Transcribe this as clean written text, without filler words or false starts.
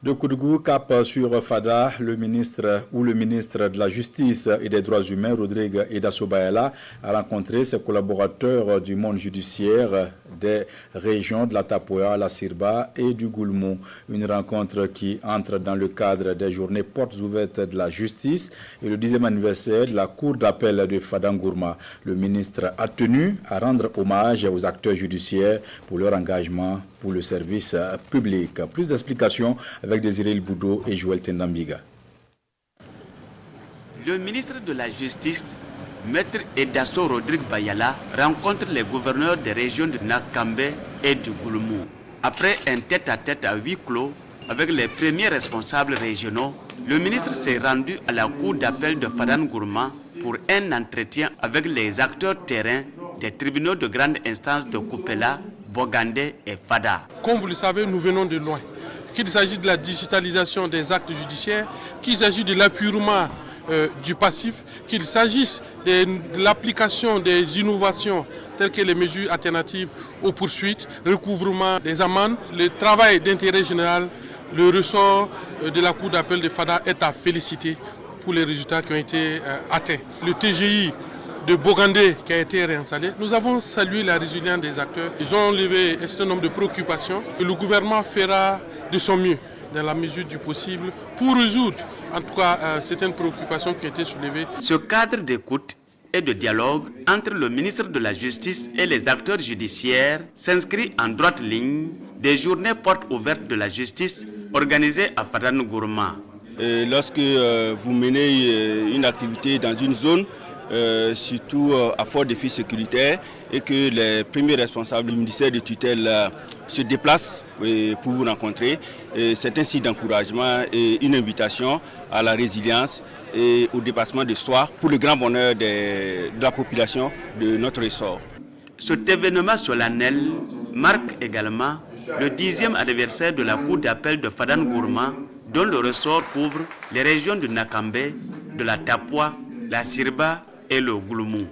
De Koudougou, cap sur Fada, le ministre de la Justice et des Droits humains, Rodrigue Edassobayala, a rencontré ses collaborateurs du monde judiciaire des régions de la Tapoya, la Sirba et du Goulmou. Une rencontre qui entre dans le cadre des journées portes ouvertes de la justice et le 10e anniversaire de la Cour d'appel de Fadangourma. Le ministre a tenu à rendre hommage aux acteurs judiciaires pour leur engagement pour le service public. Plus d'explications avec Désiré Boudou et Joël Tendambiga. Le ministre de la Justice, Maître Edasso Rodrigue Bayala, rencontre les gouverneurs des régions de Nakambe et du Goulmou. Après un tête-à-tête à huis clos avec les premiers responsables régionaux, le ministre s'est rendu à la cour d'appel de Fadangourma pour un entretien avec les acteurs terrain des tribunaux de grande instance de Koupela, Bogandé et Fada. Comme vous le savez, nous venons de loin. Qu'il s'agit de la digitalisation des actes judiciaires, qu'il s'agit de l'appurement du passif, qu'il s'agisse de l'application des innovations telles que les mesures alternatives aux poursuites, le recouvrement des amendes, le travail d'intérêt général, le ressort de la Cour d'appel de Fada est à féliciter pour les résultats qui ont été atteints. Le TGI de Bogandé qui a été réinstallé, nous avons salué la résilience des acteurs. Ils ont levé un certain nombre de préoccupations et le gouvernement fera de son mieux dans la mesure du possible pour résoudre en tout cas certaines préoccupations qui ont été soulevées. Ce cadre d'écoute et de dialogue entre le ministre de la Justice et les acteurs judiciaires s'inscrit en droite ligne des journées portes ouvertes de la justice organisées à Fadangourma. Lorsque vous menez une activité dans une zone, surtout à fort défi sécuritaire, et que les premiers responsables du ministère de tutelle se déplacent pour vous rencontrer, c'est un signe d'encouragement et une invitation à la résilience et au dépassement de soi pour le grand bonheur de la population de notre ressort. Cet événement solennel marque également le 10e anniversaire de la Cour d'appel de Fadangourma, dont le ressort couvre les régions de Nakambe, de la Tapoua, la Sirba et le Goulmou.